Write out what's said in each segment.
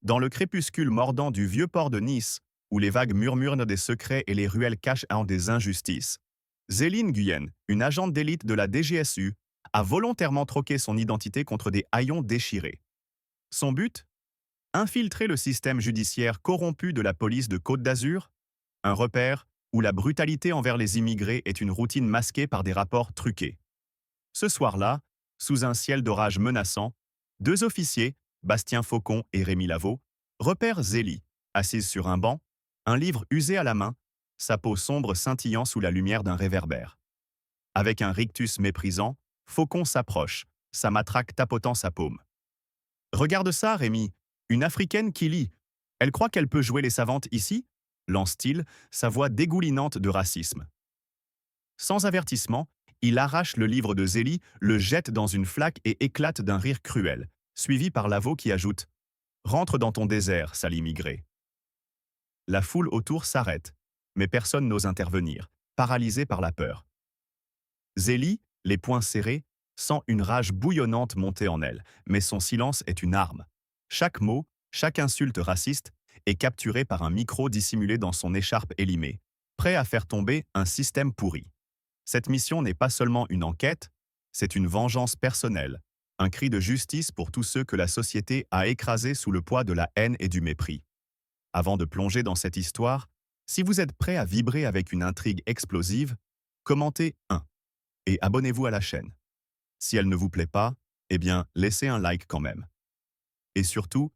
Dans le crépuscule mordant du vieux port de Nice, où les vagues murmurent des secrets et les ruelles cachent des injustices, Zélie Nguyen, une agente d'élite de la DGSU, a volontairement troqué son identité contre des haillons déchirés. Son but? Infiltrer le système judiciaire corrompu de la police de Côte d'Azur, un repère où la brutalité envers les immigrés est une routine masquée par des rapports truqués. Ce soir-là, sous un ciel d'orage menaçant, deux officiers, Bastien Faucon et Rémi Laveau, repèrent Zélie, assise sur un banc, un livre usé à la main, sa peau sombre scintillant sous la lumière d'un réverbère. Avec un rictus méprisant, Faucon s'approche, sa matraque tapotant sa paume. Regarde ça, Rémi, une Africaine qui lit. Elle croit qu'elle peut jouer les savantes ici lance-t-il, sa voix dégoulinante de racisme. Sans avertissement, il arrache le livre de Zélie, le jette dans une flaque et éclate d'un rire cruel, suivi par Lavaux qui ajoute « Rentre dans ton désert, sale immigré ». La foule autour s'arrête, mais personne n'ose intervenir, paralysé par la peur. Zélie, les poings serrés, sent une rage bouillonnante monter en elle, mais son silence est une arme. Chaque mot, chaque insulte raciste est capturé par un micro dissimulé dans son écharpe élimée, prêt à faire tomber un système pourri. Cette mission n'est pas seulement une enquête, c'est une vengeance personnelle, un cri de justice pour tous ceux que la société a écrasés sous le poids de la haine et du mépris. Avant de plonger dans cette histoire, si vous êtes prêt à vibrer avec une intrigue explosive, commentez 1 et abonnez-vous à la chaîne. Si elle ne vous plaît pas, eh bien, laissez un like quand même. Et surtout,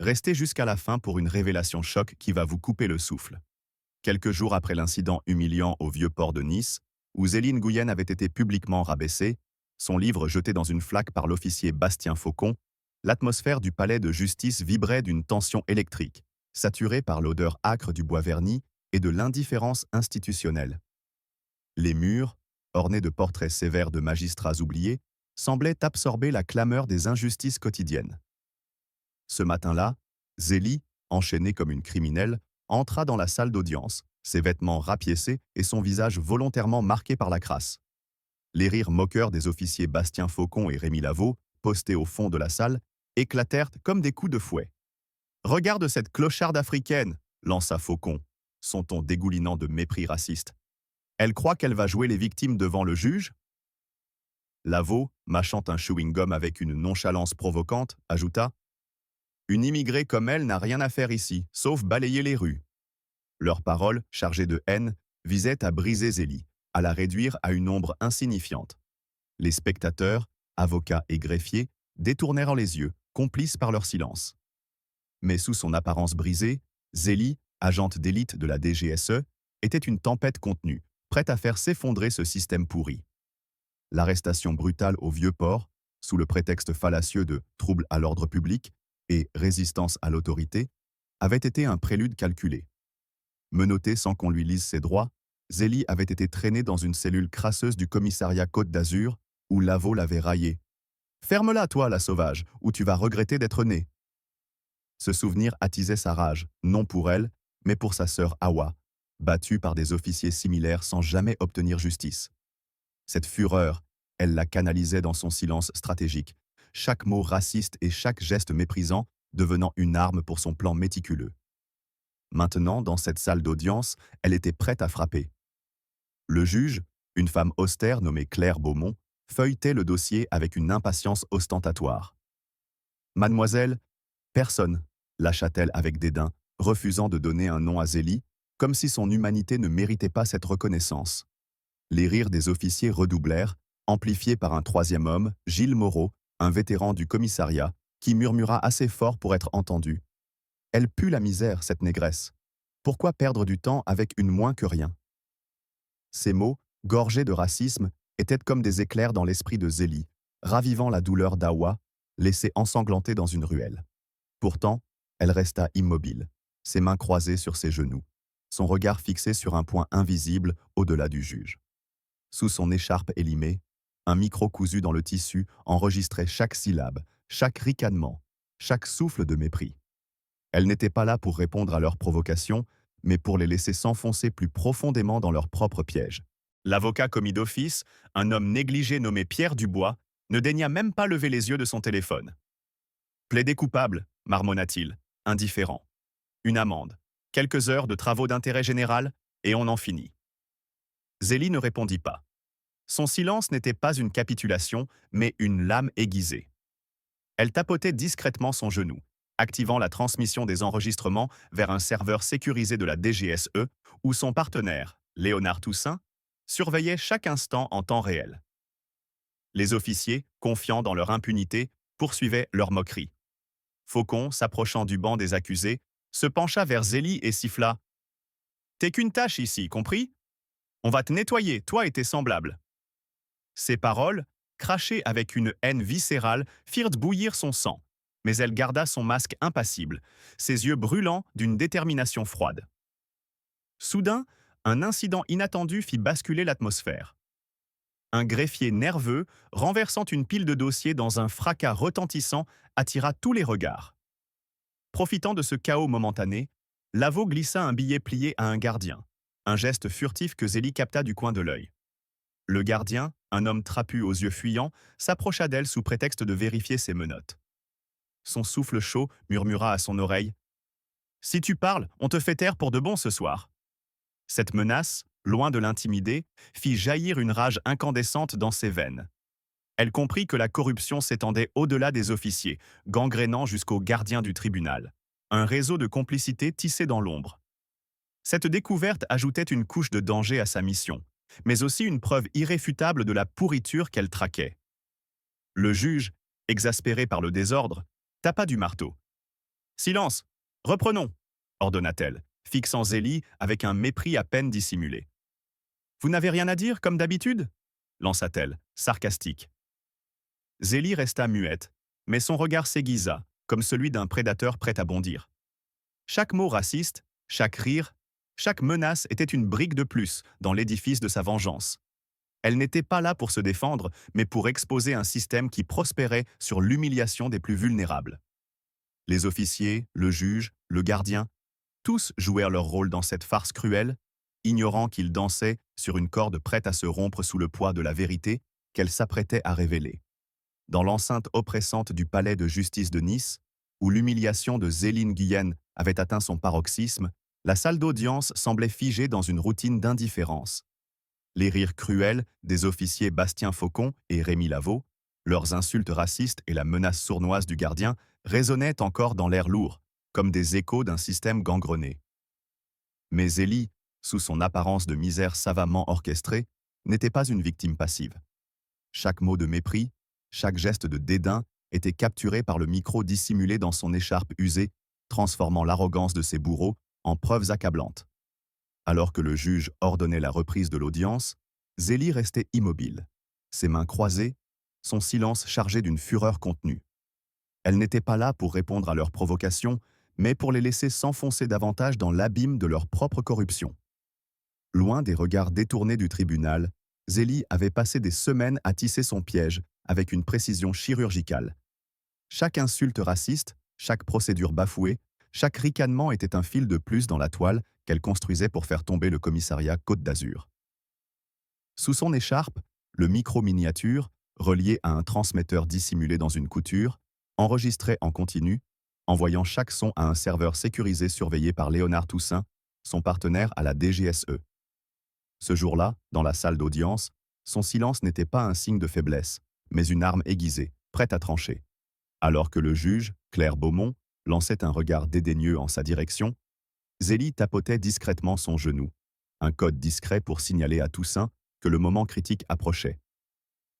restez jusqu'à la fin pour une révélation choc qui va vous couper le souffle. Quelques jours après l'incident humiliant au vieux port de Nice, où Zélie Nguyen avait été publiquement rabaissée, son livre jeté dans une flaque par l'officier Bastien Faucon, l'atmosphère du palais de justice vibrait d'une tension électrique, saturée par l'odeur âcre du bois verni et de l'indifférence institutionnelle. Les murs, ornés de portraits sévères de magistrats oubliés, semblaient absorber la clameur des injustices quotidiennes. Ce matin-là, Zélie, enchaînée comme une criminelle, entra dans la salle d'audience, ses vêtements rapiécés et son visage volontairement marqué par la crasse. Les rires moqueurs des officiers Bastien Faucon et Rémi Laveau, postés au fond de la salle, éclatèrent comme des coups de fouet. « Regarde cette clocharde africaine !» lança Faucon, son ton dégoulinant de mépris raciste. « Elle croit qu'elle va jouer les victimes devant le juge ?» Laveau, mâchant un chewing-gum avec une nonchalance provocante, ajouta « Une immigrée comme elle n'a rien à faire ici, sauf balayer les rues. » Leurs paroles, chargées de haine, visaient à briser Zélie, à la réduire à une ombre insignifiante. Les spectateurs, avocats et greffiers, détournèrent les yeux, complices par leur silence. Mais sous son apparence brisée, Zélie, agente d'élite de la DGSE, était une tempête contenue, prête à faire s'effondrer ce système pourri. L'arrestation brutale au Vieux-Port, sous le prétexte fallacieux de trouble à l'ordre public et résistance à l'autorité, avait été un prélude calculé. Menottée sans qu'on lui lise ses droits, Zélie avait été traînée dans une cellule crasseuse du commissariat Côte d'Azur, où Lavaux l'avait raillée. « Ferme-la, toi, la sauvage, ou tu vas regretter d'être née. » Ce souvenir attisait sa rage, non pour elle, mais pour sa sœur Hawa, battue par des officiers similaires sans jamais obtenir justice. Cette fureur, elle la canalisait dans son silence stratégique, chaque mot raciste et chaque geste méprisant devenant une arme pour son plan méticuleux. Maintenant, dans cette salle d'audience, elle était prête à frapper. Le juge, une femme austère nommée Claire Beaumont, feuilletait le dossier avec une impatience ostentatoire. « Mademoiselle, personne », lâcha-t-elle avec dédain, refusant de donner un nom à Zélie, comme si son humanité ne méritait pas cette reconnaissance. Les rires des officiers redoublèrent, amplifiés par un troisième homme, Gilles Moreau, un vétéran du commissariat, qui murmura assez fort pour être entendu. « Elle pue la misère, cette négresse. Pourquoi perdre du temps avec une moins que rien ?» Ces mots, gorgés de racisme, étaient comme des éclairs dans l'esprit de Zélie, ravivant la douleur d'Hawa, laissée ensanglantée dans une ruelle. Pourtant, elle resta immobile, ses mains croisées sur ses genoux, son regard fixé sur un point invisible au-delà du juge. Sous son écharpe élimée, un micro cousu dans le tissu enregistrait chaque syllabe, chaque ricanement, chaque souffle de mépris. Elle n'était pas là pour répondre à leurs provocations, mais pour les laisser s'enfoncer plus profondément dans leur propre piège. L'avocat commis d'office, un homme négligé nommé Pierre Dubois, ne daigna même pas lever les yeux de son téléphone. « Plaidez coupable, marmonna-t-il. indifférent. Une amende, quelques heures de travaux d'intérêt général, et on en finit. Zélie ne répondit pas. Son silence n'était pas une capitulation, mais une lame aiguisée. Elle tapotait discrètement son genou, activant la transmission des enregistrements vers un serveur sécurisé de la DGSE, où son partenaire, Léonard Toussaint, surveillait chaque instant en temps réel. Les officiers, confiants dans leur impunité, poursuivaient leur moquerie. Faucon, s'approchant du banc des accusés, se pencha vers Zélie et siffla « T'es qu'une tâche ici, compris? On va te nettoyer, toi et tes semblables. » Ces paroles, crachées avec une haine viscérale, firent bouillir son sang, mais elle garda son masque impassible, ses yeux brûlants d'une détermination froide. Soudain, un incident inattendu fit basculer l'atmosphère. Un greffier nerveux, renversant une pile de dossiers dans un fracas retentissant, attira tous les regards. Profitant de ce chaos momentané, Lavaux glissa un billet plié à un gardien, un geste furtif que Zélie capta du coin de l'œil. Le gardien, un homme trapu aux yeux fuyants, s'approcha d'elle sous prétexte de vérifier ses menottes. Son souffle chaud murmura à son oreille « Si tu parles, on te fait taire pour de bon ce soir. » Cette menace, loin de l'intimider, fit jaillir une rage incandescente dans ses veines. Elle comprit que la corruption s'étendait au-delà des officiers, gangrénant jusqu'aux gardiens du tribunal. Un réseau de complicité tissé dans l'ombre. Cette découverte ajoutait une couche de danger à sa mission, mais aussi une preuve irréfutable de la pourriture qu'elle traquait. Le juge, exaspéré par le désordre, tapa du marteau. « Silence! Reprenons !» ordonna-t-elle, fixant Zélie avec un mépris à peine dissimulé. « Vous n'avez rien à dire, comme d'habitude » lança-t-elle, sarcastique. Zélie resta muette, mais son regard s'aiguisa, comme celui d'un prédateur prêt à bondir. Chaque mot raciste, chaque rire, chaque menace était une brique de plus dans l'édifice de sa vengeance. Elle n'était pas là pour se défendre, mais pour exposer un système qui prospérait sur l'humiliation des plus vulnérables. Les officiers, le juge, le gardien, tous jouèrent leur rôle dans cette farce cruelle, ignorant qu'ils dansaient sur une corde prête à se rompre sous le poids de la vérité qu'elle s'apprêtait à révéler. Dans l'enceinte oppressante du palais de justice de Nice, où l'humiliation de Zélie Nguyen avait atteint son paroxysme, la salle d'audience semblait figée dans une routine d'indifférence. Les rires cruels des officiers Bastien Faucon et Rémi Lavaux, leurs insultes racistes et la menace sournoise du gardien résonnaient encore dans l'air lourd, comme des échos d'un système gangrené. Mais Zélie, sous son apparence de misère savamment orchestrée, n'était pas une victime passive. Chaque mot de mépris, chaque geste de dédain était capturé par le micro dissimulé dans son écharpe usée, transformant l'arrogance de ses bourreaux en preuves accablantes. Alors que le juge ordonnait la reprise de l'audience, Zélie restait immobile, ses mains croisées, son silence chargé d'une fureur contenue. Elle n'était pas là pour répondre à leurs provocations, mais pour les laisser s'enfoncer davantage dans l'abîme de leur propre corruption. Loin des regards détournés du tribunal, Zélie avait passé des semaines à tisser son piège avec une précision chirurgicale. Chaque insulte raciste, chaque procédure bafouée, chaque ricanement était un fil de plus dans la toile qu'elle construisait pour faire tomber le commissariat Côte d'Azur. Sous son écharpe, le micro-miniature, relié à un transmetteur dissimulé dans une couture, enregistrait en continu, envoyant chaque son à un serveur sécurisé surveillé par Léonard Toussaint, son partenaire à la DGSE. Ce jour-là, dans la salle d'audience, son silence n'était pas un signe de faiblesse, mais une arme aiguisée, prête à trancher. Alors que le juge, Claire Beaumont, lançait un regard dédaigneux en sa direction, Zélie tapotait discrètement son genou, un code discret pour signaler à Toussaint que le moment critique approchait.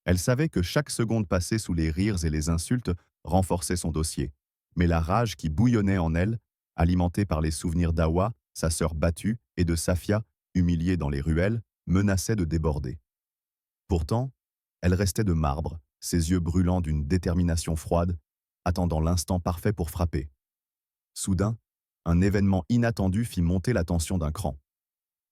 Elle savait que chaque seconde passée sous les rires et les insultes renforçait son dossier, mais la rage qui bouillonnait en elle, alimentée par les souvenirs d'Awa, sa sœur battue, et de Safia, humiliée dans les ruelles, menaçait de déborder. Pourtant, elle restait de marbre, ses yeux brûlants d'une détermination froide, attendant l'instant parfait pour frapper. Soudain, un événement inattendu fit monter la tension d'un cran.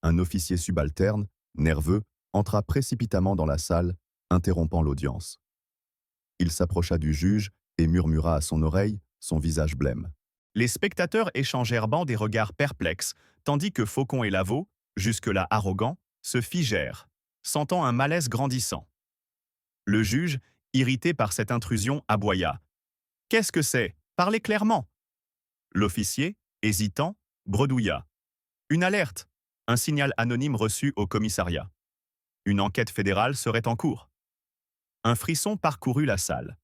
Un officier subalterne, nerveux, entra précipitamment dans la salle, interrompant l'audience. Il s'approcha du juge et murmura à son oreille, son visage blême. Les spectateurs échangèrent des regards perplexes, tandis que Faucon et Lavaux, jusque-là arrogants, se figèrent, sentant un malaise grandissant. Le juge, irrité par cette intrusion, aboya. « Qu'est-ce que c'est? Parlez clairement !» L'officier, hésitant, bredouilla. Une alerte! Un signal anonyme reçu au commissariat. Une enquête fédérale serait en cours. Un frisson parcourut la salle.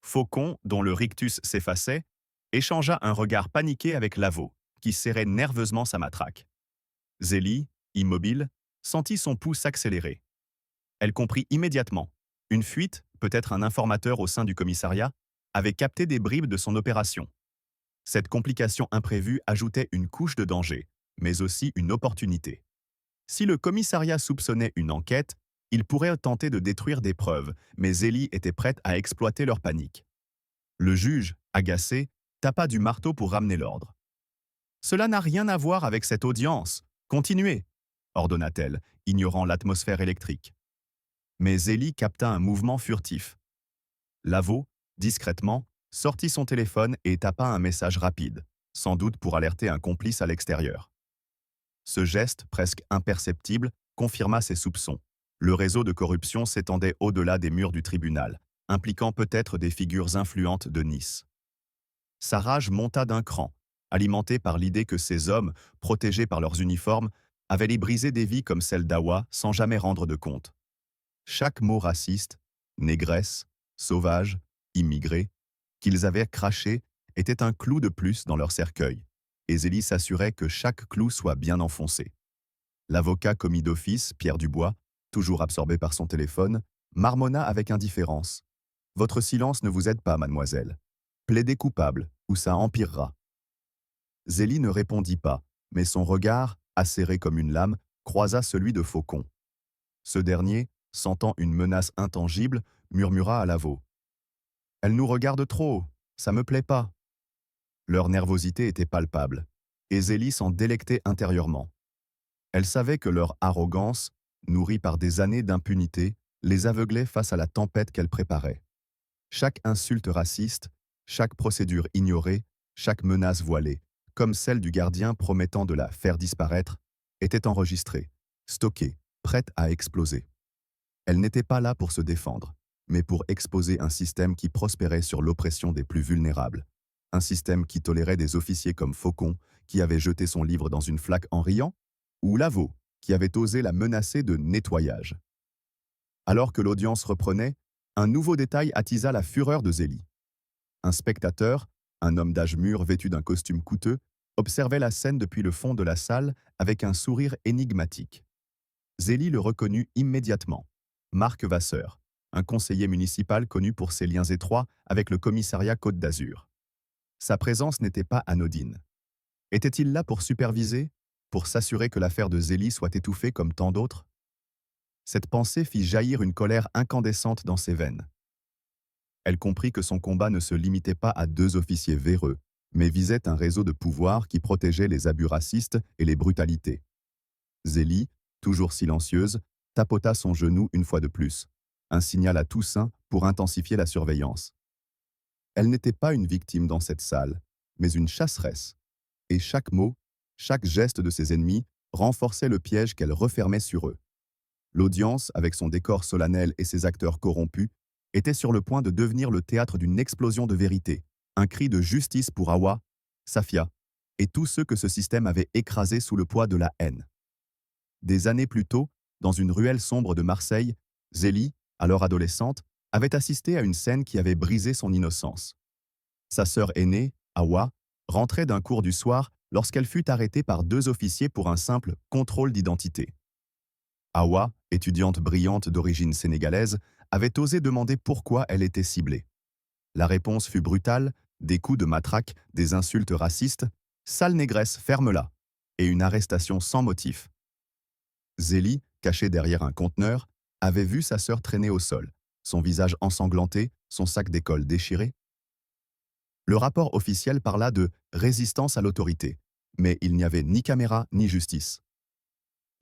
Faucon, dont le rictus s'effaçait, échangea un regard paniqué avec Lavaux, qui serrait nerveusement sa matraque. Zélie, immobile, sentit son pouls s'accélérer. Elle comprit immédiatement. Une fuite, peut-être un informateur au sein du commissariat, avait capté des bribes de son opération. Cette complication imprévue ajoutait une couche de danger, mais aussi une opportunité. Si le commissariat soupçonnait une enquête, il pourrait tenter de détruire des preuves, mais Zélie était prête à exploiter leur panique. Le juge, agacé, tapa du marteau pour ramener l'ordre. Cela n'a rien à voir avec cette audience. Continuez, ordonna-t-elle, ignorant l'atmosphère électrique. Mais Zélie capta un mouvement furtif. Lavaux, discrètement, sortit son téléphone et tapa un message rapide, sans doute pour alerter un complice à l'extérieur. Ce geste, presque imperceptible, confirma ses soupçons. Le réseau de corruption s'étendait au-delà des murs du tribunal, impliquant peut-être des figures influentes de Nice. Sa rage monta d'un cran, alimentée par l'idée que ces hommes, protégés par leurs uniformes, avaient brisé des vies comme celle d'Awa sans jamais rendre de compte. Chaque mot raciste, négresse, sauvage, immigré, qu'ils avaient craché était un clou de plus dans leur cercueil, et Zélie s'assurait que chaque clou soit bien enfoncé. L'avocat commis d'office, Pierre Dubois, toujours absorbé par son téléphone, marmonna avec indifférence. « Votre silence ne vous aide pas, mademoiselle. Plaidez coupable, ou ça empirera. » Zélie ne répondit pas, mais son regard, acéré comme une lame, croisa celui de Faucon. Ce dernier, sentant une menace intangible, murmura à Lavaux. « Elle nous regarde trop, ça me plaît pas. » Leur nervosité était palpable, et Zélie s'en délectait intérieurement. Elle savait que leur arrogance, nourrie par des années d'impunité, les aveuglait face à la tempête qu'elle préparait. Chaque insulte raciste, chaque procédure ignorée, chaque menace voilée, comme celle du gardien promettant de la faire disparaître, était enregistrée, stockée, prête à exploser. Elle n'était pas là pour se défendre, mais pour exposer un système qui prospérait sur l'oppression des plus vulnérables. Un système qui tolérait des officiers comme Faucon, qui avait jeté son livre dans une flaque en riant, ou Lavaux, qui avait osé la menacer de nettoyage. Alors que l'audience reprenait, un nouveau détail attisa la fureur de Zélie. Un spectateur, un homme d'âge mûr vêtu d'un costume coûteux, observait la scène depuis le fond de la salle avec un sourire énigmatique. Zélie le reconnut immédiatement. Marc Vasseur, un conseiller municipal connu pour ses liens étroits avec le commissariat Côte d'Azur. Sa présence n'était pas anodine. Était-il là pour superviser, pour s'assurer que l'affaire de Zélie soit étouffée comme tant d'autres? Cette pensée fit jaillir une colère incandescente dans ses veines. Elle comprit que son combat ne se limitait pas à deux officiers véreux, mais visait un réseau de pouvoir qui protégeait les abus racistes et les brutalités. Zélie, toujours silencieuse, tapota son genou une fois de plus, un signal à Toussaint pour intensifier la surveillance. Elle n'était pas une victime dans cette salle, mais une chasseresse. Et chaque mot, chaque geste de ses ennemis renforçait le piège qu'elle refermait sur eux. L'audience, avec son décor solennel et ses acteurs corrompus, était sur le point de devenir le théâtre d'une explosion de vérité, un cri de justice pour Awa, Safia, et tous ceux que ce système avait écrasés sous le poids de la haine. Des années plus tôt, dans une ruelle sombre de Marseille, Zélie, alors adolescente, avait assisté à une scène qui avait brisé son innocence. Sa sœur aînée, Awa, rentrait d'un cours du soir lorsqu'elle fut arrêtée par deux officiers pour un simple contrôle d'identité. Awa, étudiante brillante d'origine sénégalaise, avait osé demander pourquoi elle était ciblée. La réponse fut brutale, des coups de matraque, des insultes racistes, « sale négresse, ferme-la » et une arrestation sans motif. Zélie, cachée derrière un conteneur, avait vu sa sœur traîner au sol, son visage ensanglanté, son sac d'école déchiré. Le rapport officiel parla de « résistance à l'autorité », mais il n'y avait ni caméra ni justice.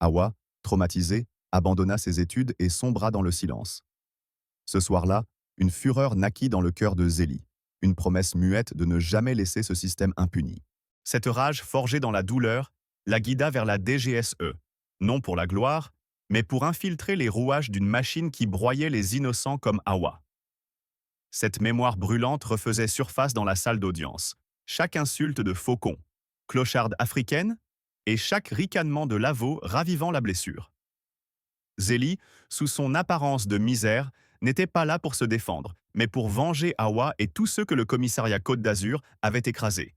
Awa, traumatisée, abandonna ses études et sombra dans le silence. Ce soir-là, une fureur naquit dans le cœur de Zélie, une promesse muette de ne jamais laisser ce système impuni. Cette rage, forgée dans la douleur, la guida vers la DGSE, non pour la gloire, mais pour infiltrer les rouages d'une machine qui broyait les innocents comme Awa. Cette mémoire brûlante refaisait surface dans la salle d'audience, chaque insulte de faucon, clocharde africaine, et chaque ricanement de Lavo ravivant la blessure. Zélie, sous son apparence de misère, n'était pas là pour se défendre, mais pour venger Awa et tous ceux que le commissariat Côte d'Azur avait écrasés.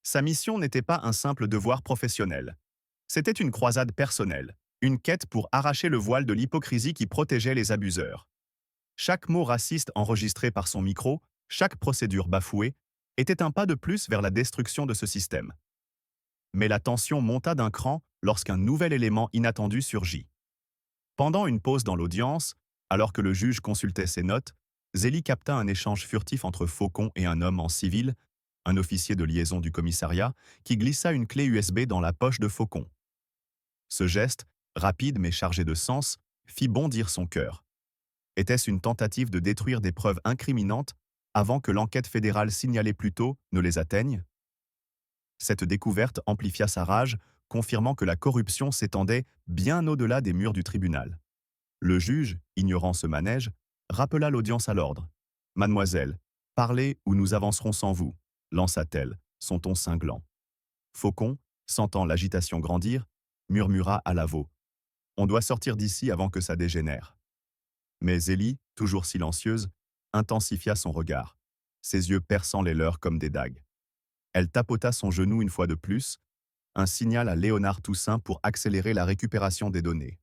Sa mission n'était pas un simple devoir professionnel. C'était une croisade personnelle, une quête pour arracher le voile de l'hypocrisie qui protégeait les abuseurs. Chaque mot raciste enregistré par son micro, chaque procédure bafouée, était un pas de plus vers la destruction de ce système. Mais la tension monta d'un cran lorsqu'un nouvel élément inattendu surgit. Pendant une pause dans l'audience, alors que le juge consultait ses notes, Zélie capta un échange furtif entre Faucon et un homme en civil, un officier de liaison du commissariat, qui glissa une clé USB dans la poche de Faucon. Ce geste, rapide mais chargé de sens, fit bondir son cœur. Était-ce une tentative de détruire des preuves incriminantes avant que l'enquête fédérale signalée plus tôt ne les atteigne? Cette découverte amplifia sa rage, confirmant que la corruption s'étendait bien au-delà des murs du tribunal. Le juge, ignorant ce manège, rappela l'audience à l'ordre. « Mademoiselle, parlez ou nous avancerons sans vous », lança-t-elle, son ton cinglant. Faucon, sentant l'agitation grandir, murmura à Lavo. « On doit sortir d'ici avant que ça dégénère. » Mais Zélie, toujours silencieuse, intensifia son regard, ses yeux perçant les leurs comme des dagues. Elle tapota son genou une fois de plus, un signal à Léonard Toussaint pour accélérer la récupération des données.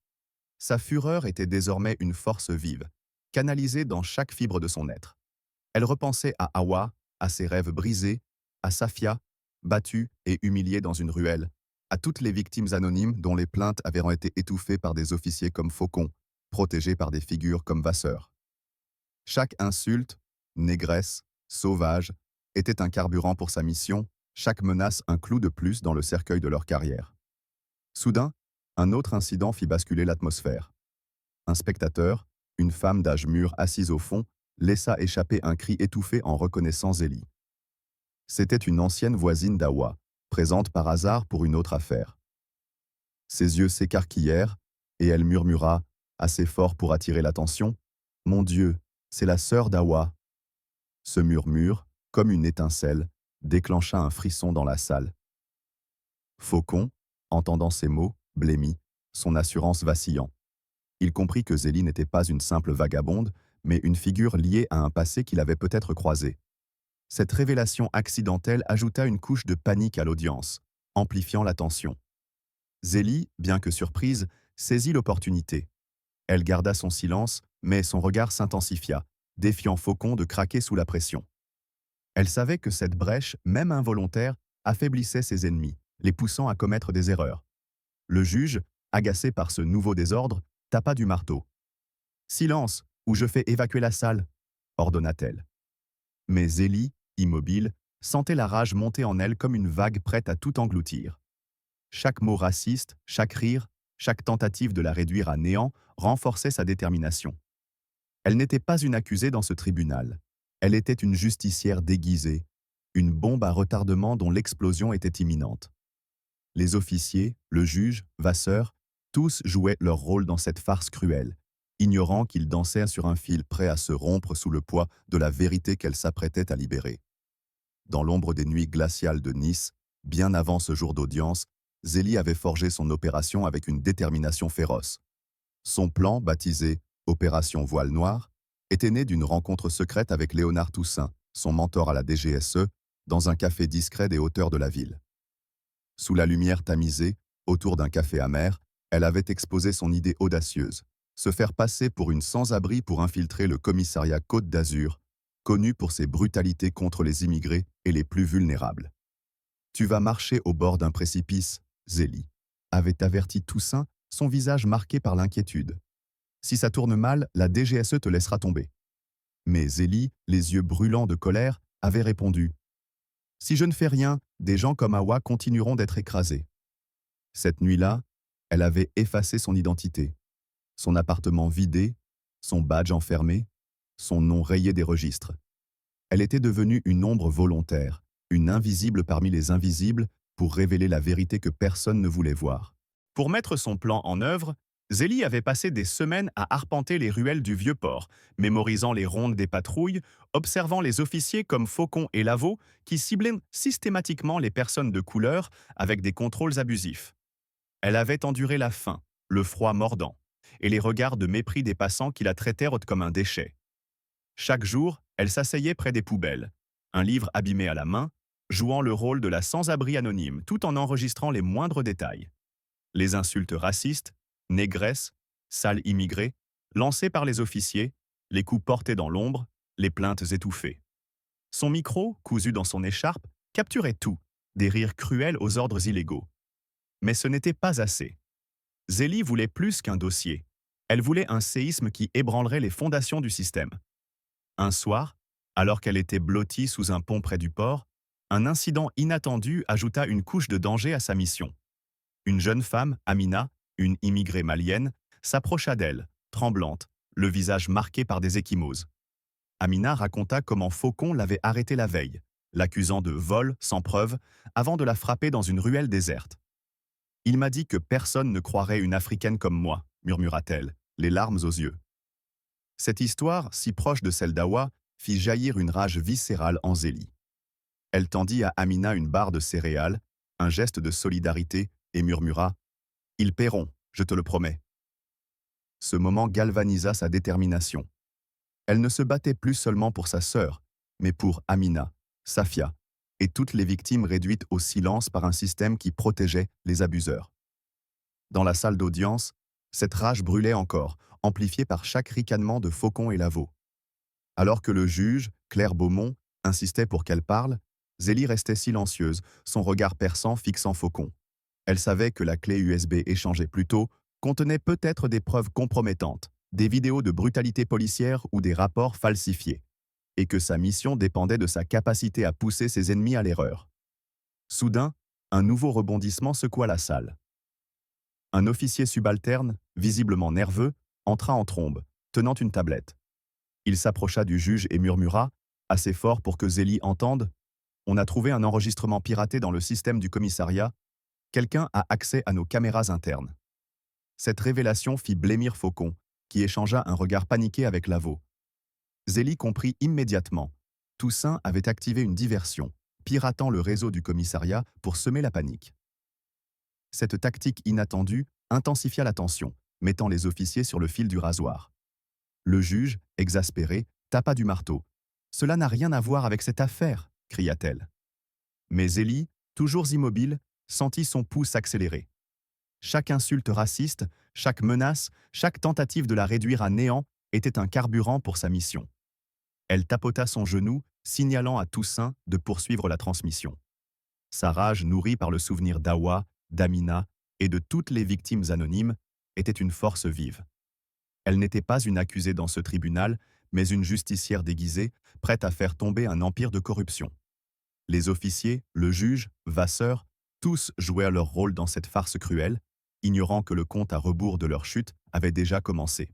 Sa fureur était désormais une force vive, canalisée dans chaque fibre de son être. Elle repensait à Awa, à ses rêves brisés, à Safia, battue et humiliée dans une ruelle, à toutes les victimes anonymes dont les plaintes avaient été étouffées par des officiers comme Faucon, protégés par des figures comme Vasseur. Chaque insulte, négresse, sauvage, était un carburant pour sa mission, chaque menace un clou de plus dans le cercueil de leur carrière. Soudain, un autre incident fit basculer l'atmosphère. Un spectateur, une femme d'âge mûr assise au fond, laissa échapper un cri étouffé en reconnaissant Zélie. C'était une ancienne voisine d'Awa, présente par hasard pour une autre affaire. Ses yeux s'écarquillèrent, et elle murmura, assez fort pour attirer l'attention, « Mon Dieu, c'est la sœur d'Awa !» Ce murmure, comme une étincelle, déclencha un frisson dans la salle. Faucon, entendant ces mots, blêmit, son assurance vacillant. Il comprit que Zélie n'était pas une simple vagabonde, mais une figure liée à un passé qu'il avait peut-être croisé. Cette révélation accidentelle ajouta une couche de panique à l'audience, amplifiant la tension. Zélie, bien que surprise, saisit l'opportunité. Elle garda son silence, mais son regard s'intensifia, défiant Faucon de craquer sous la pression. Elle savait que cette brèche, même involontaire, affaiblissait ses ennemis, les poussant à commettre des erreurs. Le juge, agacé par ce nouveau désordre, tapa du marteau. « Silence, ou je fais évacuer la salle !» ordonna-t-elle. Mais Zélie, immobile, sentait la rage monter en elle comme une vague prête à tout engloutir. Chaque mot raciste, chaque rire, chaque tentative de la réduire à néant renforçait sa détermination. Elle n'était pas une accusée dans ce tribunal. Elle était une justicière déguisée, une bombe à retardement dont l'explosion était imminente. Les officiers, le juge, Vasseur, tous jouaient leur rôle dans cette farce cruelle, ignorant qu'ils dansaient sur un fil prêt à se rompre sous le poids de la vérité qu'elle s'apprêtait à libérer. Dans l'ombre des nuits glaciales de Nice, bien avant ce jour d'audience, Zélie avait forgé son opération avec une détermination féroce. Son plan, baptisé « Opération Voile Noir », était né d'une rencontre secrète avec Léonard Toussaint, son mentor à la DGSE, dans un café discret des hauteurs de la ville. Sous la lumière tamisée, autour d'un café amer, elle avait exposé son idée audacieuse, se faire passer pour une sans-abri pour infiltrer le commissariat Côte d'Azur, connu pour ses brutalités contre les immigrés et les plus vulnérables. « Tu vas marcher au bord d'un précipice, Zélie », avait averti Toussaint, son visage marqué par l'inquiétude. « Si ça tourne mal, la DGSE te laissera tomber. » Mais Zélie, les yeux brûlants de colère, avait répondu « Si je ne fais rien, des gens comme Awa continueront d'être écrasés. » Cette nuit-là, elle avait effacé son identité, son appartement vidé, son badge enfermé, son nom rayé des registres. Elle était devenue une ombre volontaire, une invisible parmi les invisibles, pour révéler la vérité que personne ne voulait voir. Pour mettre son plan en œuvre, Zélie avait passé des semaines à arpenter les ruelles du Vieux-Port, mémorisant les rondes des patrouilles, observant les officiers comme Faucon et Lavaux qui ciblaient systématiquement les personnes de couleur avec des contrôles abusifs. Elle avait enduré la faim, le froid mordant, et les regards de mépris des passants qui la traitèrent comme un déchet. Chaque jour, elle s'asseyait près des poubelles, un livre abîmé à la main, jouant le rôle de la sans-abri anonyme tout en enregistrant les moindres détails. Les insultes racistes, négresse, sale immigrée, lancées par les officiers, les coups portés dans l'ombre, les plaintes étouffées. Son micro, cousu dans son écharpe, capturait tout, des rires cruels aux ordres illégaux. Mais ce n'était pas assez. Zélie voulait plus qu'un dossier. Elle voulait un séisme qui ébranlerait les fondations du système. Un soir, alors qu'elle était blottie sous un pont près du port, un incident inattendu ajouta une couche de danger à sa mission. Une jeune femme, Amina, une immigrée malienne, s'approcha d'elle, tremblante, le visage marqué par des ecchymoses. Amina raconta comment Faucon l'avait arrêtée la veille, l'accusant de vol sans preuve, avant de la frapper dans une ruelle déserte. Il m'a dit que personne ne croirait une Africaine comme moi, murmura-t-elle, les larmes aux yeux. Cette histoire, si proche de celle d'Awa, fit jaillir une rage viscérale en Zélie. Elle tendit à Amina une barre de céréales, un geste de solidarité, et murmura « Ils paieront, je te le promets ». Ce moment galvanisa sa détermination. Elle ne se battait plus seulement pour sa sœur, mais pour Amina, Safia, et toutes les victimes réduites au silence par un système qui protégeait les abuseurs. Dans la salle d'audience, cette rage brûlait encore, amplifiée par chaque ricanement de Faucon et Lavaux. Alors que le juge, Claire Beaumont, insistait pour qu'elle parle, Zélie restait silencieuse, son regard perçant fixant Faucon. Elle savait que la clé USB échangée plus tôt contenait peut-être des preuves compromettantes, des vidéos de brutalité policière ou des rapports falsifiés, et que sa mission dépendait de sa capacité à pousser ses ennemis à l'erreur. Soudain, un nouveau rebondissement secoua la salle. Un officier subalterne, visiblement nerveux, entra en trombe, tenant une tablette. Il s'approcha du juge et murmura, assez fort pour que Zélie entende, « On a trouvé un enregistrement piraté dans le système du commissariat. Quelqu'un a accès à nos caméras internes. » Cette révélation fit blêmir Faucon, qui échangea un regard paniqué avec Lavaux. Zélie comprit immédiatement. Toussaint avait activé une diversion, piratant le réseau du commissariat pour semer la panique. Cette tactique inattendue intensifia la tension, mettant les officiers sur le fil du rasoir. Le juge, exaspéré, tapa du marteau. « Cela n'a rien à voir avec cette affaire !» cria-t-elle. Mais Zélie, toujours immobile, sentit son pouls s'accélérer. Chaque insulte raciste, chaque menace, chaque tentative de la réduire à néant était un carburant pour sa mission. Elle tapota son genou, signalant à Toussaint de poursuivre la transmission. Sa rage, nourrie par le souvenir d'Awa, d'Amina et de toutes les victimes anonymes, était une force vive. Elle n'était pas une accusée dans ce tribunal, mais une justicière déguisée, prête à faire tomber un empire de corruption. Les officiers, le juge, Vasseur, tous jouèrent leur rôle dans cette farce cruelle, ignorant que le compte à rebours de leur chute avait déjà commencé.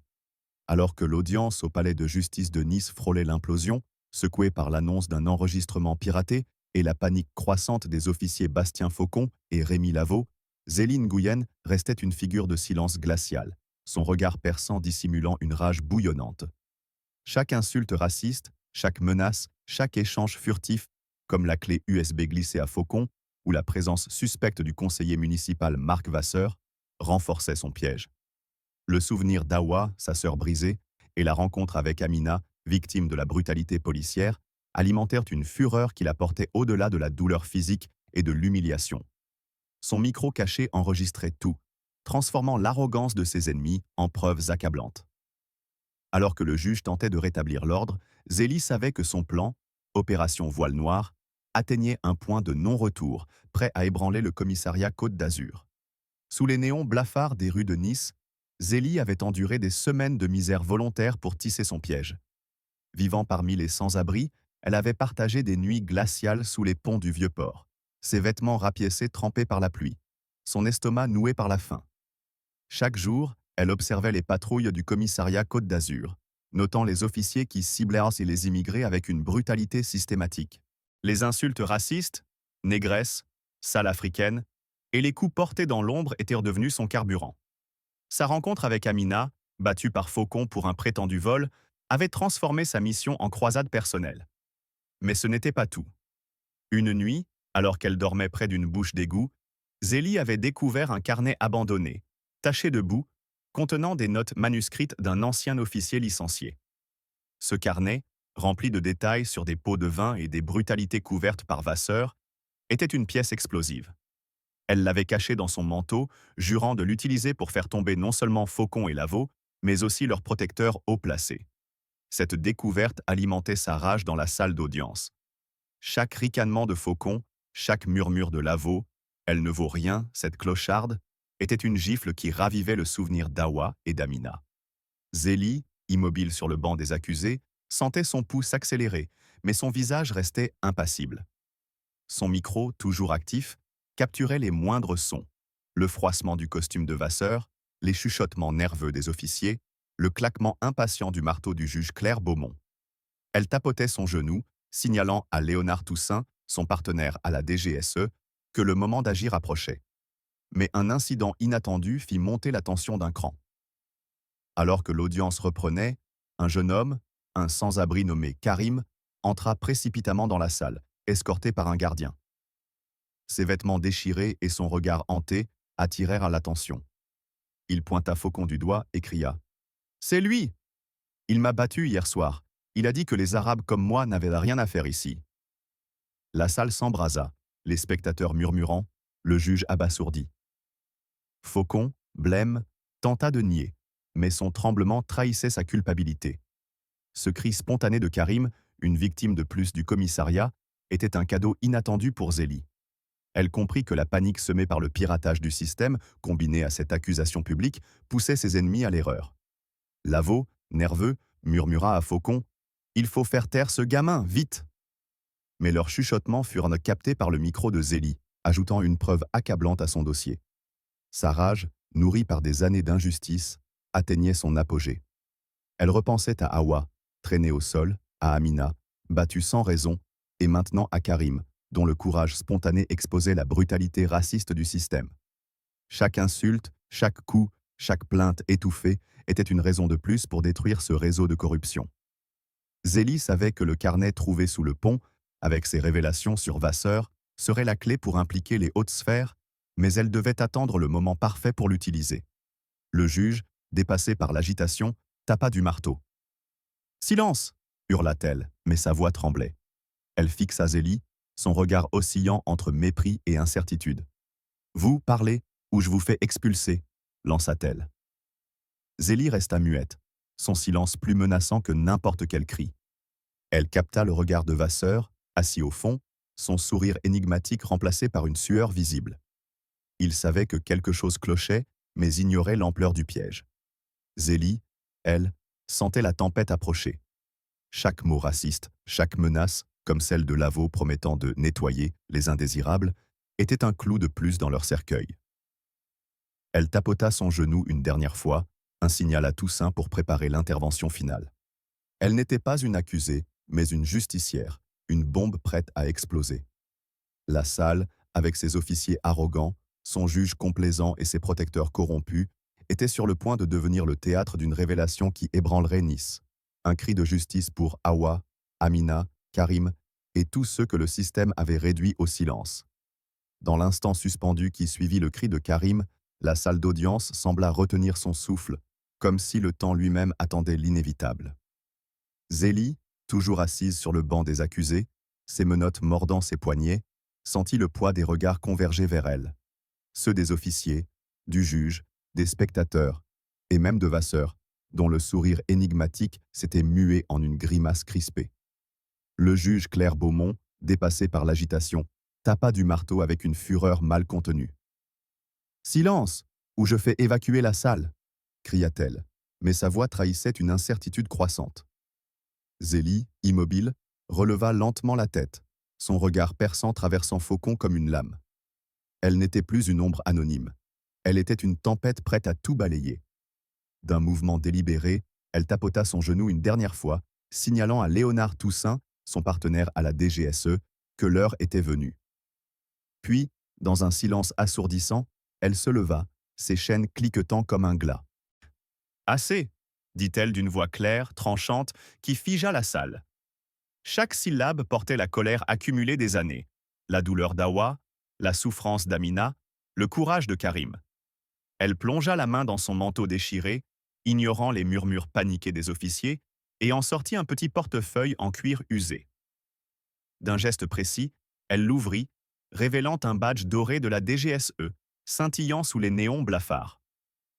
Alors que l'audience au palais de justice de Nice frôlait l'implosion, secouée par l'annonce d'un enregistrement piraté et la panique croissante des officiers Bastien Faucon et Rémi Lavaux, Zélie Nguyen restait une figure de silence glacial, son regard perçant dissimulant une rage bouillonnante. Chaque insulte raciste, chaque menace, chaque échange furtif, comme la clé USB glissée à Faucon ou la présence suspecte du conseiller municipal Marc Vasseur, renforçait son piège. Le souvenir d'Awa, sa sœur brisée, et la rencontre avec Amina, victime de la brutalité policière, alimentèrent une fureur qui la portait au-delà de la douleur physique et de l'humiliation. Son micro caché enregistrait tout, transformant l'arrogance de ses ennemis en preuves accablantes. Alors que le juge tentait de rétablir l'ordre, Zélie savait que son plan, Opération Voile Noire, atteignait un point de non-retour, prêt à ébranler le commissariat Côte d'Azur. Sous les néons blafards des rues de Nice, Zélie avait enduré des semaines de misère volontaire pour tisser son piège. Vivant parmi les sans-abri, elle avait partagé des nuits glaciales sous les ponts du Vieux-Port, ses vêtements rapiécés trempés par la pluie, son estomac noué par la faim. Chaque jour, elle observait les patrouilles du commissariat Côte d'Azur, notant les officiers qui ciblaient les immigrés avec une brutalité systématique. Les insultes racistes, négresse, sale africaine, et les coups portés dans l'ombre étaient redevenus son carburant. Sa rencontre avec Amina, battue par Faucon pour un prétendu vol, avait transformé sa mission en croisade personnelle. Mais ce n'était pas tout. Une nuit, alors qu'elle dormait près d'une bouche d'égout, Zélie avait découvert un carnet abandonné, taché de boue, contenant des notes manuscrites d'un ancien officier licencié. Ce carnet, rempli de détails sur des pots de vin et des brutalités couvertes par Vasseur, était une pièce explosive. Elle l'avait caché dans son manteau, jurant de l'utiliser pour faire tomber non seulement Faucon et Lavaux, mais aussi leurs protecteurs haut placés. Cette découverte alimentait sa rage dans la salle d'audience. Chaque ricanement de Faucon, chaque murmure de Lavaux, elle ne vaut rien, cette clocharde, était une gifle qui ravivait le souvenir d'Awa et d'Amina. Zélie, immobile sur le banc des accusés, sentait son pouls s'accélérer, mais son visage restait impassible. Son micro, toujours actif, capturait les moindres sons. Le froissement du costume de Vasseur, les chuchotements nerveux des officiers, le claquement impatient du marteau du juge Claire Beaumont. Elle tapotait son genou, signalant à Léonard Toussaint, son partenaire à la DGSE, que le moment d'agir approchait. Mais un incident inattendu fit monter la tension d'un cran. Alors que l'audience reprenait, un jeune homme, un sans-abri nommé Karim, entra précipitamment dans la salle, escorté par un gardien. Ses vêtements déchirés et son regard hanté attirèrent l'attention. Il pointa Faucon du doigt et cria « C'est lui! Il m'a battu hier soir. Il a dit que les Arabes comme moi n'avaient rien à faire ici. » La salle s'embrasa, les spectateurs murmurant, le juge abasourdi. Faucon, blême, tenta de nier, mais son tremblement trahissait sa culpabilité. Ce cri spontané de Karim, une victime de plus du commissariat, était un cadeau inattendu pour Zélie. Elle comprit que la panique semée par le piratage du système, combinée à cette accusation publique, poussait ses ennemis à l'erreur. Lavaux, nerveux, murmura à Faucon « Il faut faire taire ce gamin, vite !» Mais leurs chuchotements furent captés par le micro de Zélie, ajoutant une preuve accablante à son dossier. Sa rage, nourrie par des années d'injustice, atteignait son apogée. Elle repensait à Awa, traînée au sol, à Amina, battue sans raison, et maintenant à Karim, dont le courage spontané exposait la brutalité raciste du système. Chaque insulte, chaque coup, chaque plainte étouffée était une raison de plus pour détruire ce réseau de corruption. Zélie savait que le carnet trouvé sous le pont, avec ses révélations sur Vasseur, serait la clé pour impliquer les hautes sphères, mais elle devait attendre le moment parfait pour l'utiliser. Le juge, dépassé par l'agitation, tapa du marteau. « Silence !» hurla-t-elle, mais sa voix tremblait. Elle fixa Zélie, son regard oscillant entre mépris et incertitude. « Vous parlez, ou je vous fais expulser !» lança-t-elle. Zélie resta muette, son silence plus menaçant que n'importe quel cri. Elle capta le regard de Vasseur, assis au fond, son sourire énigmatique remplacé par une sueur visible. Il savait que quelque chose clochait, mais ignorait l'ampleur du piège. Zélie, elle, sentait la tempête approcher. Chaque mot raciste, chaque menace, comme celle de Lavaux promettant de nettoyer les indésirables, était un clou de plus dans leur cercueil. Elle tapota son genou une dernière fois, un signal à Toussaint pour préparer l'intervention finale. Elle n'était pas une accusée, mais une justicière, une bombe prête à exploser. La salle, avec ses officiers arrogants, son juge complaisant et ses protecteurs corrompus, était sur le point de devenir le théâtre d'une révélation qui ébranlerait Nice. Un cri de justice pour Awa, Amina, Karim et tous ceux que le système avait réduits au silence. Dans l'instant suspendu qui suivit le cri de Karim, la salle d'audience sembla retenir son souffle, comme si le temps lui-même attendait l'inévitable. Zélie, toujours assise sur le banc des accusés, ses menottes mordant ses poignets, sentit le poids des regards converger vers elle. Ceux des officiers, du juge, des spectateurs, et même de Vasseur, dont le sourire énigmatique s'était mué en une grimace crispée. Le juge Claire Beaumont, dépassé par l'agitation, tapa du marteau avec une fureur mal contenue. « Silence, ou je fais évacuer la salle !» cria-t-elle, mais sa voix trahissait une incertitude croissante. Zélie, immobile, releva lentement la tête, son regard perçant traversant Faucon comme une lame. Elle n'était plus une ombre anonyme. Elle était une tempête prête à tout balayer. D'un mouvement délibéré, elle tapota son genou une dernière fois, signalant à Léonard Toussaint, son partenaire à la DGSE, que l'heure était venue. Puis, dans un silence assourdissant, elle se leva, ses chaînes cliquetant comme un glas. Assez, dit-elle d'une voix claire, tranchante, qui figea la salle. Chaque syllabe portait la colère accumulée des années, la douleur d'Awa, la souffrance d'Amina, le courage de Karim. Elle plongea la main dans son manteau déchiré, ignorant les murmures paniqués des officiers, et en sortit un petit portefeuille en cuir usé. D'un geste précis, elle l'ouvrit, révélant un badge doré de la DGSE, scintillant sous les néons blafards.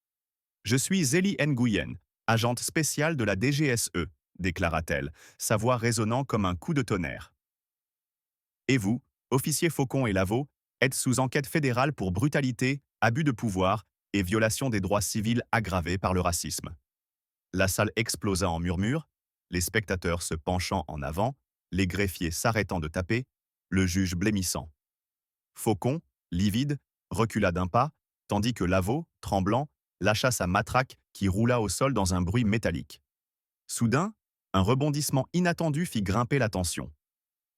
« Je suis Zélie Nguyen, agente spéciale de la DGSE », déclara-t-elle, sa voix résonnant comme un coup de tonnerre. « Et vous, officier Faucon et Lavaux, êtes sous enquête fédérale pour brutalité, abus de pouvoir et violation des droits civils aggravés par le racisme. » La salle explosa en murmures, les spectateurs se penchant en avant, les greffiers s'arrêtant de taper, le juge blêmissant. Faucon, livide, recula d'un pas, tandis que Lavaux, tremblant, lâcha sa matraque qui roula au sol dans un bruit métallique. Soudain, un rebondissement inattendu fit grimper la tension.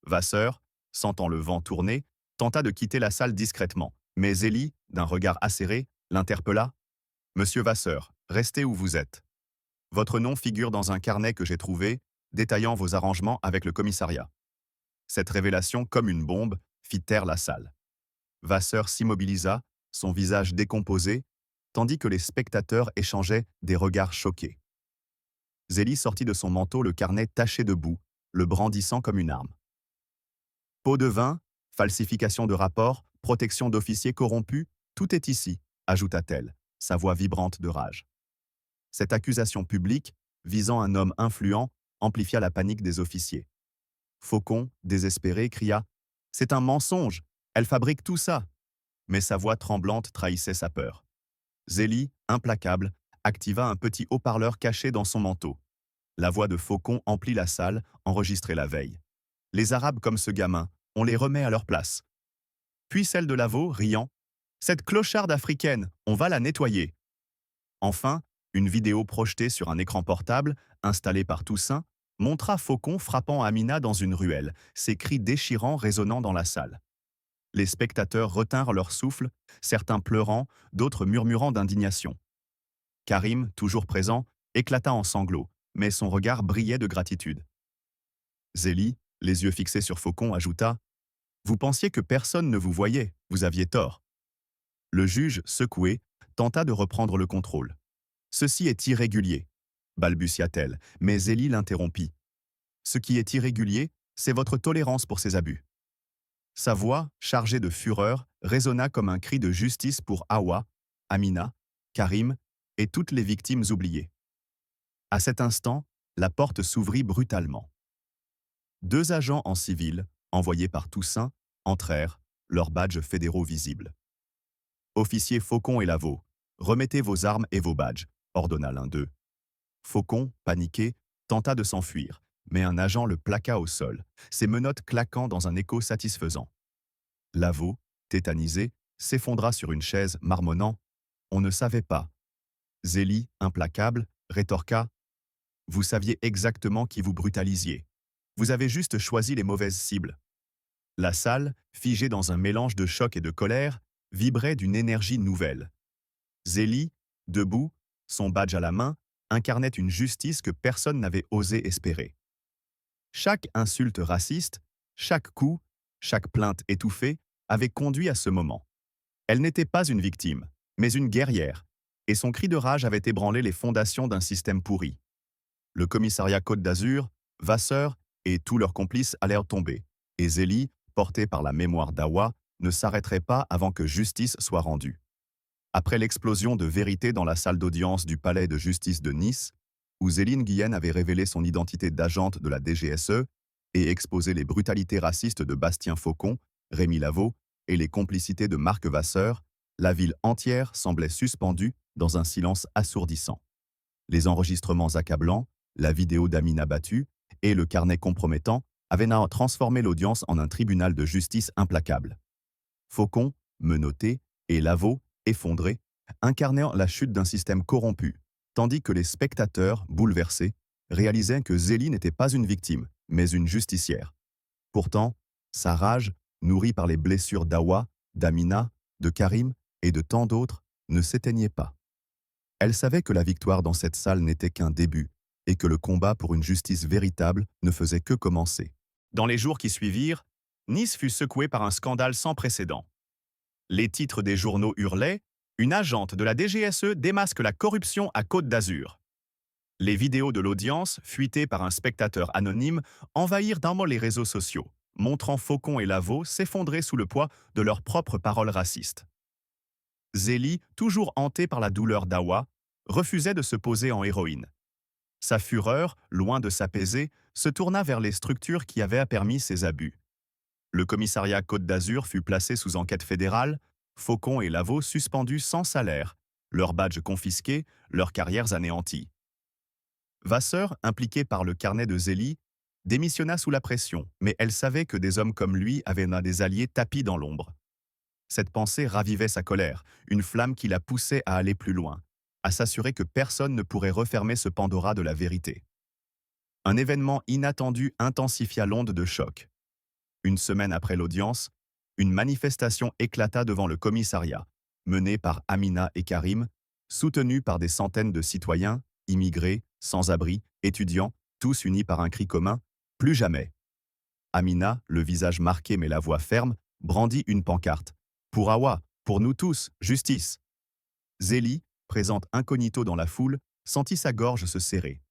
Vasseur, sentant le vent tourner, tenta de quitter la salle discrètement, mais Zélie, d'un regard acéré, l'interpella. « Monsieur Vasseur, restez où vous êtes. Votre nom figure dans un carnet que j'ai trouvé, détaillant vos arrangements avec le commissariat. » Cette révélation, comme une bombe, fit taire la salle. Vasseur s'immobilisa, son visage décomposé, tandis que les spectateurs échangeaient des regards choqués. Zélie sortit de son manteau le carnet taché de boue, le brandissant comme une arme. Pot de vin, falsification de rapports, protection d'officiers corrompus, tout est ici, ajouta-t-elle, sa voix vibrante de rage. Cette accusation publique, visant un homme influent, amplifia la panique des officiers. Faucon, désespéré, cria « C'est un mensonge, elle fabrique tout ça !» Mais sa voix tremblante trahissait sa peur. Zélie, implacable, activa un petit haut-parleur caché dans son manteau. La voix de Faucon emplit la salle, enregistrée la veille. Les Arabes comme ce gamin, on les remet à leur place. Puis celle de Lavaux, riant. « Cette clocharde africaine, on va la nettoyer !» Enfin, une vidéo projetée sur un écran portable, installé par Toussaint, montra Faucon frappant Amina dans une ruelle, ses cris déchirants résonnant dans la salle. Les spectateurs retinrent leur souffle, certains pleurant, d'autres murmurant d'indignation. Karim, toujours présent, éclata en sanglots, mais son regard brillait de gratitude. Zélie, les yeux fixés sur Faucon, ajouta « Vous pensiez que personne ne vous voyait, vous aviez tort. » Le juge, secoué, tenta de reprendre le contrôle. « Ceci est irrégulier, » balbutia-t-elle, mais Zélie l'interrompit. « Ce qui est irrégulier, c'est votre tolérance pour ces abus. » Sa voix, chargée de fureur, résonna comme un cri de justice pour Awa, Amina, Karim et toutes les victimes oubliées. À cet instant, la porte s'ouvrit brutalement. Deux agents en civil, envoyés par Toussaint, entrèrent, leurs badges fédéraux visibles. « Officiers Faucon et Lavaux, remettez vos armes et vos badges », ordonna l'un d'eux. Faucon, paniqué, tenta de s'enfuir, mais un agent le plaqua au sol, ses menottes claquant dans un écho satisfaisant. Lavaux, tétanisé, s'effondra sur une chaise, marmonnant « On ne savait pas ». Zélie, implacable, rétorqua « Vous saviez exactement qui vous brutalisiez. Vous avez juste choisi les mauvaises cibles. » La salle, figée dans un mélange de choc et de colère, vibrait d'une énergie nouvelle. Zélie, debout, son badge à la main, incarnait une justice que personne n'avait osé espérer. Chaque insulte raciste, chaque coup, chaque plainte étouffée avait conduit à ce moment. Elle n'était pas une victime, mais une guerrière, et son cri de rage avait ébranlé les fondations d'un système pourri. Le commissariat Côte d'Azur, Vasseur et tous leurs complices allèrent tomber, et Zélie, portée par la mémoire d'Awa, ne s'arrêterait pas avant que justice soit rendue. Après l'explosion de vérité dans la salle d'audience du palais de justice de Nice, où Zélie Nguyen avait révélé son identité d'agente de la DGSE et exposé les brutalités racistes de Bastien Faucon, Rémi Lavaux et les complicités de Marc Vasseur, la ville entière semblait suspendue dans un silence assourdissant. Les enregistrements accablants, la vidéo d'Amina battue et le carnet compromettant avaient transformé l'audience en un tribunal de justice implacable. Faucon, menotté, et Lavaux, effondré, incarnaient la chute d'un système corrompu, tandis que les spectateurs, bouleversés, réalisaient que Zélie n'était pas une victime, mais une justicière. Pourtant, sa rage, nourrie par les blessures d'Awa, d'Amina, de Karim et de tant d'autres, ne s'éteignaient pas. Elle savait que la victoire dans cette salle n'était qu'un début et que le combat pour une justice véritable ne faisait que commencer. Dans les jours qui suivirent, Nice fut secouée par un scandale sans précédent. Les titres des journaux hurlaient « Une agente de la DGSE démasque la corruption à Côte d'Azur ». Les vidéos de l'audience, fuitées par un spectateur anonyme, envahirent d'un mot les réseaux sociaux, montrant Faucon et Lavaux s'effondrer sous le poids de leurs propres paroles racistes. Zélie, toujours hantée par la douleur d'Awa, refusait de se poser en héroïne. Sa fureur, loin de s'apaiser, se tourna vers les structures qui avaient permis ces abus. Le commissariat Côte d'Azur fut placé sous enquête fédérale, Faucon et Lavaux suspendus sans salaire, leurs badges confisqués, leurs carrières anéanties. Vasseur, impliqué par le carnet de Zélie, démissionna sous la pression, mais elle savait que des hommes comme lui avaient des alliés tapis dans l'ombre. Cette pensée ravivait sa colère, une flamme qui la poussait à aller plus loin, à s'assurer que personne ne pourrait refermer ce Pandora de la vérité. Un événement inattendu intensifia l'onde de choc. Une semaine après l'audience, une manifestation éclata devant le commissariat, menée par Amina et Karim, soutenue par des centaines de citoyens, immigrés, sans-abri, étudiants, tous unis par un cri commun, « Plus jamais ». Amina, le visage marqué mais la voix ferme, brandit une pancarte. « Pour Awa, pour nous tous, justice ». Zélie, présente incognito dans la foule, sentit sa gorge se serrer.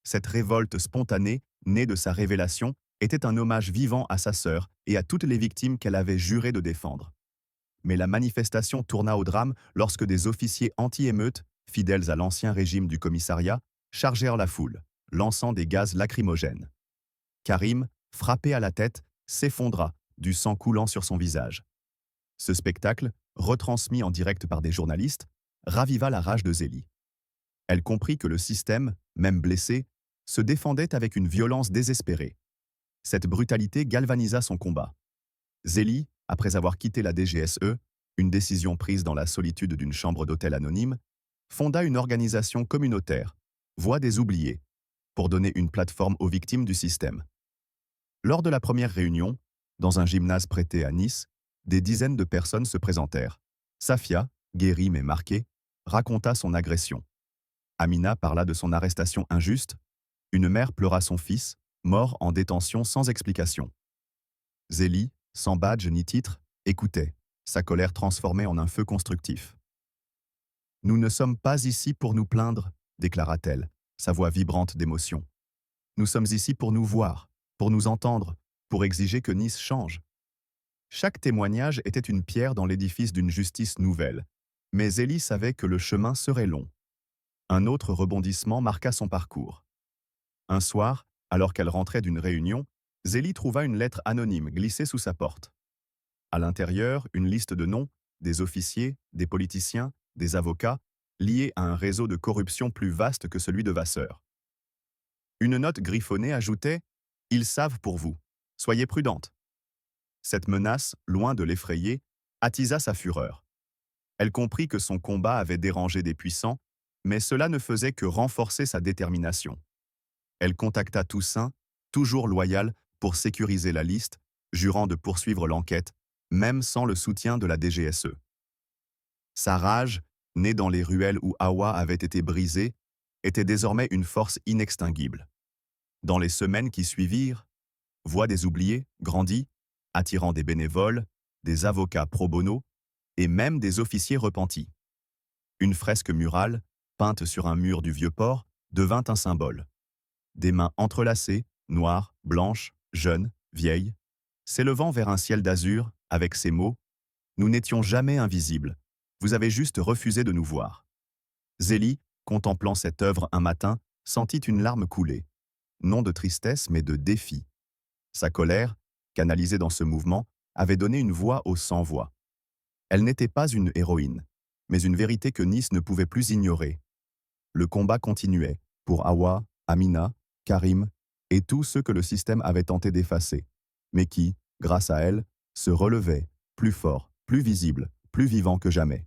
Cette révolte spontanée, née de sa révélation, était un hommage vivant à sa sœur et à toutes les victimes qu'elle avait juré de défendre. Mais la manifestation tourna au drame lorsque des officiers anti-émeutes, fidèles à l'ancien régime du commissariat, chargèrent la foule, lançant des gaz lacrymogènes. Karim, frappé à la tête, s'effondra, du sang coulant sur son visage. Ce spectacle, retransmis en direct par des journalistes, raviva la rage de Zélie. Elle comprit que le système, même blessé, se défendait avec une violence désespérée. Cette brutalité galvanisa son combat. Zélie, après avoir quitté la DGSE, une décision prise dans la solitude d'une chambre d'hôtel anonyme, fonda une organisation communautaire, Voix des oubliés, pour donner une plateforme aux victimes du système. Lors de la première réunion, dans un gymnase prêté à Nice, des dizaines de personnes se présentèrent. Safia, guérie mais marquée, raconta son agression. Amina parla de son arrestation injuste. Une mère pleura son fils, mort en détention sans explication. Zélie, sans badge ni titre, écoutait, sa colère transformée en un feu constructif. « Nous ne sommes pas ici pour nous plaindre », déclara-t-elle, sa voix vibrante d'émotion. « Nous sommes ici pour nous voir, pour nous entendre, pour exiger que Nice change. » Chaque témoignage était une pierre dans l'édifice d'une justice nouvelle, mais Zélie savait que le chemin serait long. Un autre rebondissement marqua son parcours. Un soir, alors qu'elle rentrait d'une réunion, Zélie trouva une lettre anonyme glissée sous sa porte. À l'intérieur, une liste de noms, des officiers, des politiciens, des avocats, liés à un réseau de corruption plus vaste que celui de Vasseur. Une note griffonnée ajoutait « Ils savent pour vous. Soyez prudente ». Cette menace, loin de l'effrayer, attisa sa fureur. Elle comprit que son combat avait dérangé des puissants, mais cela ne faisait que renforcer sa détermination. Elle contacta Toussaint, toujours loyal, pour sécuriser la liste, jurant de poursuivre l'enquête, même sans le soutien de la DGSE. Sa rage, née dans les ruelles où Awa avait été brisée, était désormais une force inextinguible. Dans les semaines qui suivirent, Voix des oubliés grandit, attirant des bénévoles, des avocats pro bono et même des officiers repentis. Une fresque murale, peinte sur un mur du Vieux-Port, devint un symbole. Des mains entrelacées, noires, blanches, jeunes, vieilles, s'élevant vers un ciel d'azur, avec ces mots « Nous n'étions jamais invisibles. Vous avez juste refusé de nous voir. » Zélie, contemplant cette œuvre un matin, sentit une larme couler. Non de tristesse, mais de défi. Sa colère, canalisée dans ce mouvement, avait donné une voix aux sans-voix. Elle n'était pas une héroïne, mais une vérité que Nice ne pouvait plus ignorer. Le combat continuait, pour Awa, Amina, Karim et tous ceux que le système avait tenté d'effacer, mais qui, grâce à elle, se relevaient, plus forts, plus visibles, plus vivants que jamais.